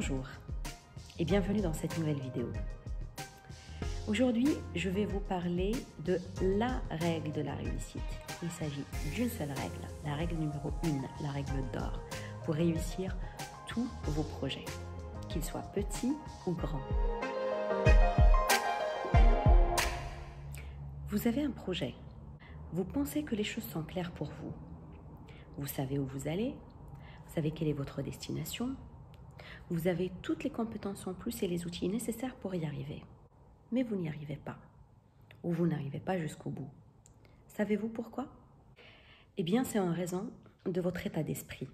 Bonjour et bienvenue dans cette nouvelle vidéo. Aujourd'hui, je vais vous parler de la règle de la réussite. Il s'agit d'une seule règle, la règle numéro 1, la règle d'or, pour réussir tous vos projets, qu'ils soient petits ou grands. Vous avez un projet. Vous pensez que les choses sont claires pour vous. Vous savez où vous allez, vous savez quelle est votre destination. Vous avez toutes les compétences en plus et les outils nécessaires pour y arriver. Mais vous n'y arrivez pas. Ou vous n'arrivez pas jusqu'au bout. Savez-vous pourquoi? Eh bien, c'est en raison de votre état d'esprit.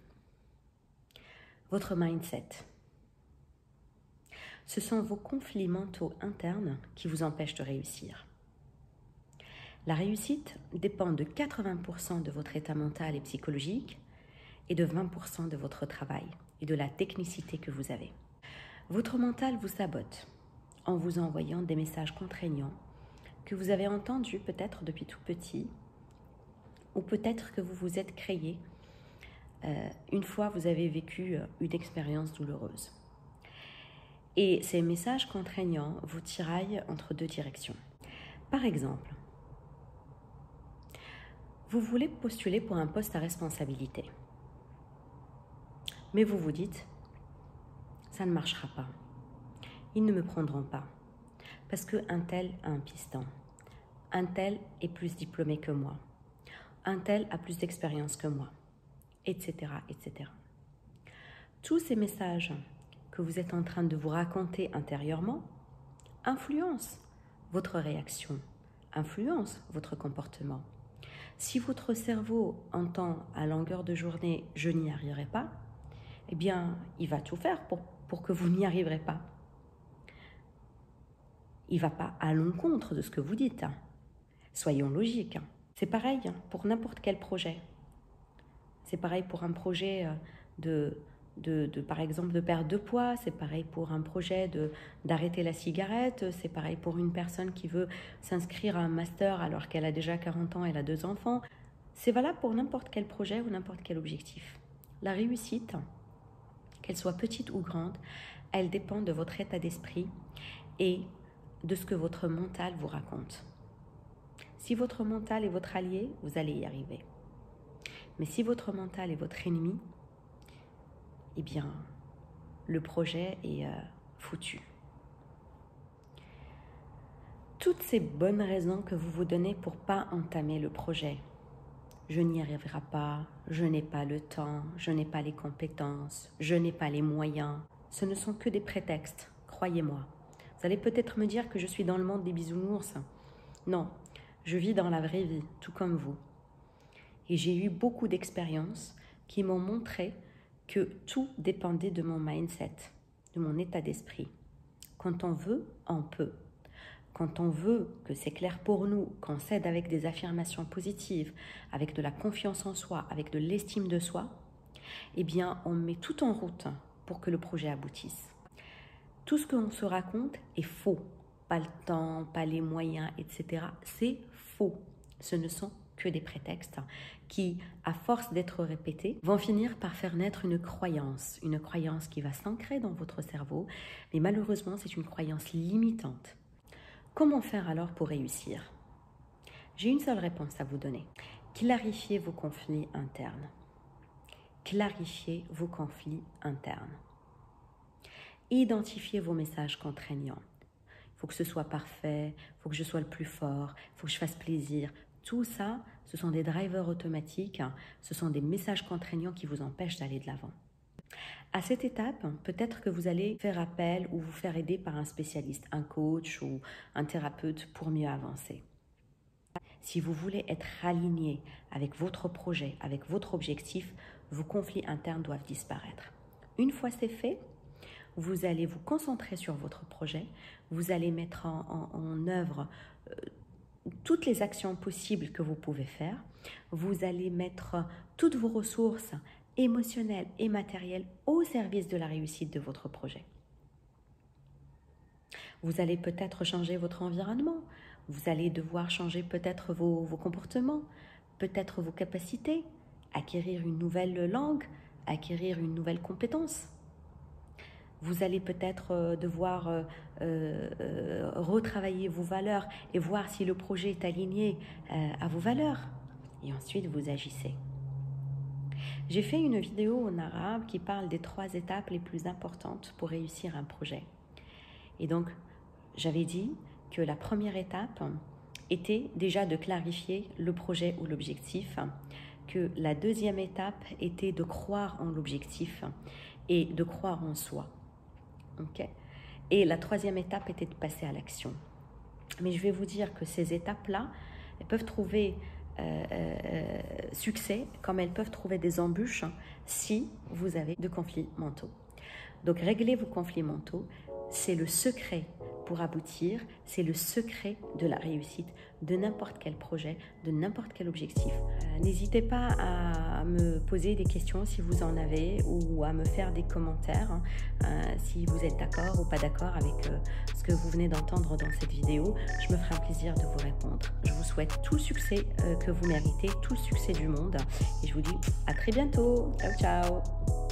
Votre mindset. Ce sont vos conflits mentaux internes qui vous empêchent de réussir. La réussite dépend de 80% de votre état mental et psychologique et de 20% de votre travail et de la technicité que vous avez. Votre mental vous sabote en vous envoyant des messages contraignants que vous avez entendus peut-être depuis tout petit ou peut-être que vous vous êtes créé une fois vous avez vécu une expérience douloureuse. Et ces messages contraignants vous tiraillent entre deux directions. Par exemple, vous voulez postuler pour un poste à responsabilité. Mais vous vous dites, ça ne marchera pas. Ils ne me prendront pas. Parce qu'un tel a un piston. Un tel est plus diplômé que moi. Un tel a plus d'expérience que moi. Etc., etc. Tous ces messages que vous êtes en train de vous raconter intérieurement influencent votre réaction, influencent votre comportement. Si votre cerveau entend à longueur de journée « je n'y arriverai pas », eh bien, il va tout faire pour que vous n'y arriverez pas. Il ne va pas à l'encontre de ce que vous dites. Soyons logiques. C'est pareil pour n'importe quel projet. C'est pareil pour un projet par exemple, de perdre de poids. C'est pareil pour un projet d'arrêter la cigarette. C'est pareil pour une personne qui veut s'inscrire à un master alors qu'elle a déjà 40 ans, elle a 2 enfants. C'est valable pour n'importe quel projet ou n'importe quel objectif. La réussite, qu'elle soit petite ou grande, elle dépend de votre état d'esprit et de ce que votre mental vous raconte. Si votre mental est votre allié, vous allez y arriver. Mais si votre mental est votre ennemi, eh bien, le projet est foutu. Toutes ces bonnes raisons que vous vous donnez pour ne pas entamer le projet, je n'y arriverai pas, je n'ai pas le temps, je n'ai pas les compétences, je n'ai pas les moyens. Ce ne sont que des prétextes, croyez-moi. Vous allez peut-être me dire que je suis dans le monde des bisounours. Non, je vis dans la vraie vie, tout comme vous. Et j'ai eu beaucoup d'expériences qui m'ont montré que tout dépendait de mon mindset, de mon état d'esprit. Quand on veut, on peut. Quand on veut que c'est clair pour nous, qu'on s'aide avec des affirmations positives, avec de la confiance en soi, avec de l'estime de soi, eh bien, on met tout en route pour que le projet aboutisse. Tout ce qu'on se raconte est faux. Pas le temps, pas les moyens, etc. C'est faux. Ce ne sont que des prétextes qui, à force d'être répétés, vont finir par faire naître une croyance qui va s'ancrer dans votre cerveau, mais malheureusement, c'est une croyance limitante. Comment faire alors pour réussir? J'ai une seule réponse à vous donner. Clarifiez vos conflits internes. Clarifiez vos conflits internes. Identifiez vos messages contraignants. Il faut que ce soit parfait, il faut que je sois le plus fort, il faut que je fasse plaisir. Tout ça, ce sont des drivers automatiques, ce sont des messages contraignants qui vous empêchent d'aller de l'avant. À cette étape, peut-être que vous allez faire appel ou vous faire aider par un spécialiste, un coach ou un thérapeute pour mieux avancer. Si vous voulez être aligné avec votre projet, avec votre objectif, vos conflits internes doivent disparaître. Une fois c'est fait, vous allez vous concentrer sur votre projet, vous allez mettre en œuvre toutes les actions possibles que vous pouvez faire, vous allez mettre toutes vos ressources émotionnelles et matérielles au service de la réussite de votre projet. Vous allez peut-être changer votre environnement, vous allez devoir changer peut-être vos comportements, peut-être vos capacités, acquérir une nouvelle langue, acquérir une nouvelle compétence. Vous allez peut-être devoir retravailler vos valeurs et voir si le projet est aligné à vos valeurs. Et ensuite, vous agissez. J'ai fait une vidéo en arabe qui parle des 3 étapes les plus importantes pour réussir un projet. Et donc, j'avais dit que la première étape était déjà de clarifier le projet ou l'objectif, que la deuxième étape était de croire en l'objectif et de croire en soi. Okay. Et la troisième étape était de passer à l'action. Mais je vais vous dire que ces étapes-là, elles peuvent trouver succès comme elles peuvent trouver des embûches si vous avez de conflits mentaux. Donc régler vos conflits mentaux, c'est le secret pour aboutir, c'est le secret de la réussite de n'importe quel projet, de n'importe quel objectif. N'hésitez pas à me poser des questions si vous en avez ou à me faire des commentaires si vous êtes d'accord ou pas d'accord avec ce que vous venez d'entendre dans cette vidéo. Je me ferai un plaisir de vous répondre. Je vous souhaite tout le succès que vous méritez, tout le succès du monde et je vous dis à très bientôt. Ciao, ciao!